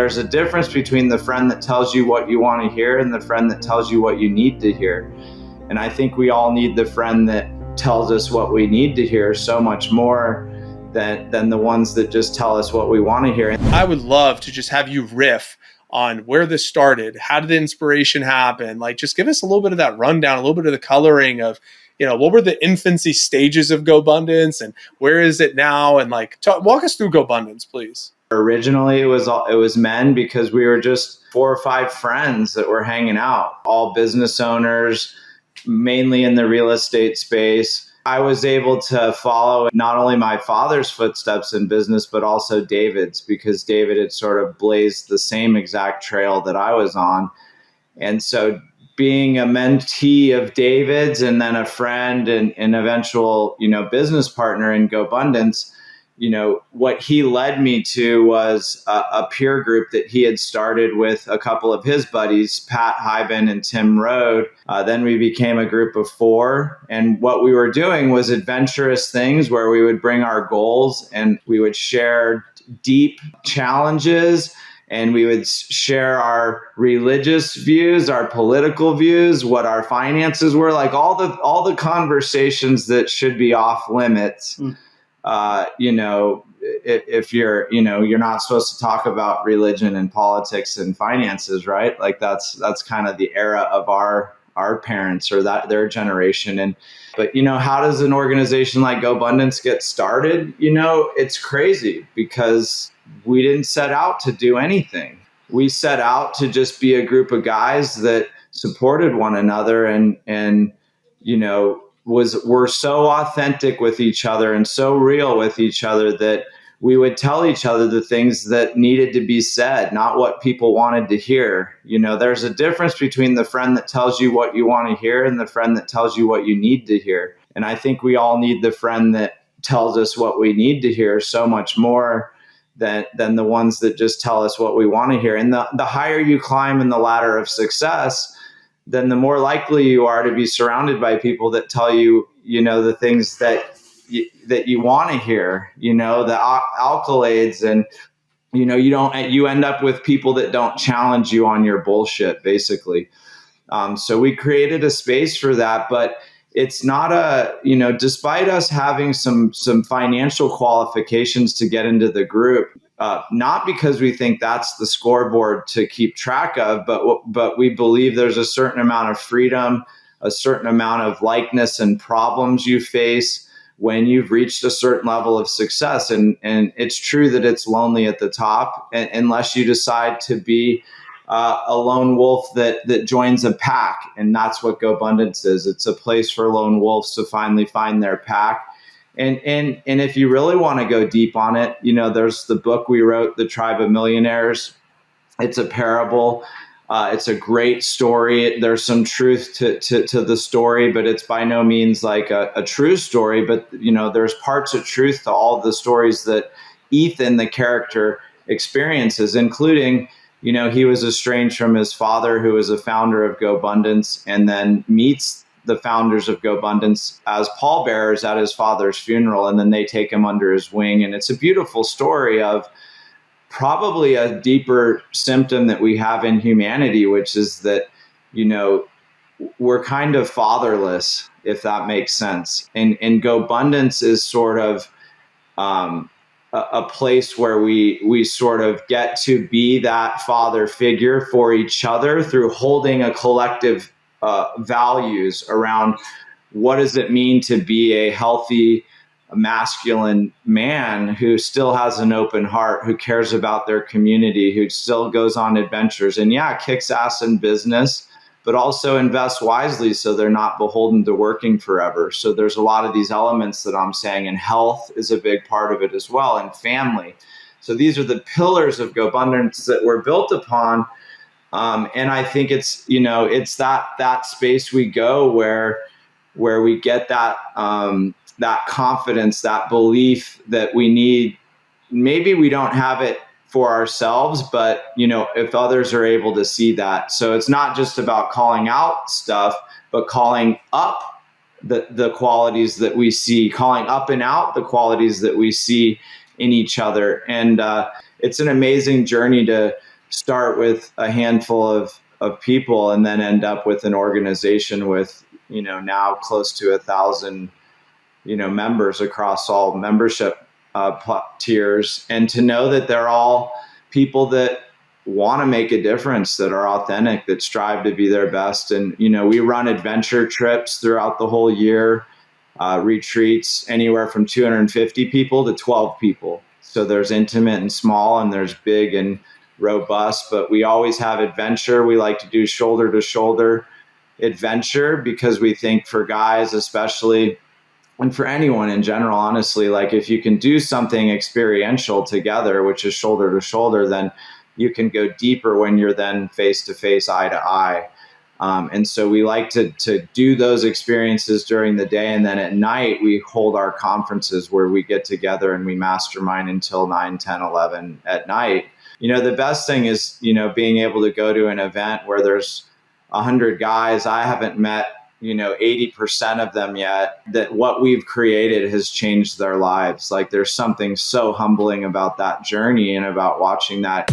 there's a difference between the friend that tells you what you want to hear and the friend that tells you what you need to hear. And I think we all need the friend that tells us what we need to hear so much more than the ones that just tell us what we want to hear. I would love to just have you riff on where this started. How did the inspiration happen? Like, just give us a little bit of that rundown, a little bit of the coloring of, what were the infancy stages of GoBundance and where is it now? And walk us through GoBundance, please. Originally, it was men because we were just 4 or 5 friends that were hanging out, all business owners, mainly in the real estate space. I was able to follow not only my father's footsteps in business, but also David's, because David had sort of blazed the same exact trail that I was on. And so being a mentee of David's and then a friend and an eventual, business partner in GoBundance, what he led me to was a peer group that he had started with a couple of his buddies, Pat Hyben and Tim Rode. Then we became a group of 4. And what we were doing was adventurous things where we would bring our goals and we would share deep challenges, and we would share our religious views, our political views, what our finances were, like all the conversations that should be off limits. If you're not supposed to talk about religion and politics and finances, right? Like that's kind of the era of our parents or their generation. But how does an organization like GoBundance get started? It's crazy because we didn't set out to do anything. We set out to just be a group of guys that supported one another and were so authentic with each other and so real with each other that we would tell each other the things that needed to be said, not what people wanted to hear. There's a difference between the friend that tells you what you want to hear and the friend that tells you what you need to hear. And I think we all need the friend that tells us what we need to hear so much more than the ones that just tell us what we want to hear. And the higher you climb in the ladder of success, then the more likely you are to be surrounded by people that tell you, the things that you want to hear, the accolades, and, you end up with people that don't challenge you on your bullshit, basically. So we created a space for that, but it's not despite us having some financial qualifications to get into the group, not because we think that's the scoreboard to keep track of, but we believe there's a certain amount of freedom, a certain amount of likeness and problems you face when you've reached a certain level of success. And it's true that it's lonely at the top, unless you decide to be a lone wolf that joins a pack. And that's what GoBundance is. It's a place for lone wolves to finally find their pack. And if you really want to go deep on it, there's the book we wrote, The Tribe of Millionaires. It's a parable. It's a great story. There's some truth to the story, but it's by no means like a true story. But, there's parts of truth to all the stories that Ethan, the character, experiences, including, he was estranged from his father, who was a founder of GoBundance, and then meets the founders of GoBundance as pallbearers at his father's funeral, and then they take him under his wing. And it's a beautiful story of probably a deeper symptom that we have in humanity, which is that, we're kind of fatherless, if that makes sense. And GoBundance is sort of a place where we sort of get to be that father figure for each other through holding a collective values around what does it mean to be a healthy, masculine man who still has an open heart, who cares about their community, who still goes on adventures and kicks ass in business, but also invests wisely so they're not beholden to working forever. So there's a lot of these elements that I'm saying, and health is a big part of it as well, and family. So these are the pillars of GoBundance that we're built upon. And I think it's, it's that space we go where we get that confidence, that belief that we need. Maybe we don't have it for ourselves, but if others are able to see that. So it's not just about calling out stuff, but calling up the qualities that we see, calling up and out the qualities that we see in each other. And it's an amazing journey to start with a handful of people and then end up with an organization with, now close to 1,000, members across all membership tiers, and to know that they're all people that want to make a difference, that are authentic, that strive to be their best. And, we run adventure trips throughout the whole year, retreats anywhere from 250 people to 12 people. So there's intimate and small, and there's big and robust, but we always have adventure. We like to do shoulder to shoulder adventure because we think for guys, especially, and for anyone in general, honestly, like if you can do something experiential together, which is shoulder to shoulder, then you can go deeper when you're then face to face, eye to eye. And so we like to do those experiences during the day. And then at night, we hold our conferences where we get together and we mastermind until 9, 10, 11 at night. The best thing is, being able to go to an event where there's 100 guys. I haven't met 80% of them yet, that what we've created has changed their lives. Like there's something so humbling about that journey and about watching that